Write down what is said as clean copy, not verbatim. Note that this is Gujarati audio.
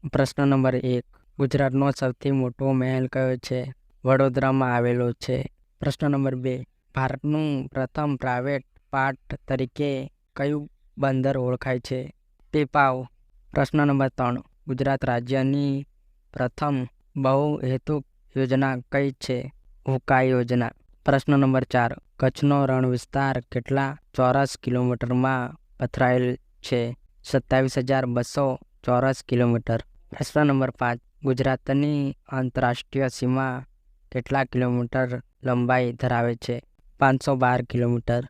પ્રશ્ન નંબર 1. ગુજરાતનો સૌથી મોટો મહેલ કયો છે? વડોદરામાં આવેલો છે. પ્રશ્ન નંબર 2. ભારતનું પ્રથમ પ્રાઇવેટ પાર્ટ તરીકે કયું બંદર ઓળખાય છે? પીપાવ. પ્રશ્ન નંબર 3. ગુજરાત રાજ્યની પ્રથમ બહુહેતુક યોજના કઈ છે? ઉકાઈ યોજના. પ્રશ્ન નંબર 4. કચ્છનો રણ વિસ્તાર કેટલા ચોરસ કિલોમીટરમાં પથરાયેલ છે? 27,200 ચોરસ કિલોમીટર. પ્રશ્ન નંબર 5. ગુજરાતની આંતરરાષ્ટ્રીય સીમા કેટલા કિલોમીટર લંબાઈ ધરાવે છે? 512 કિલોમીટર.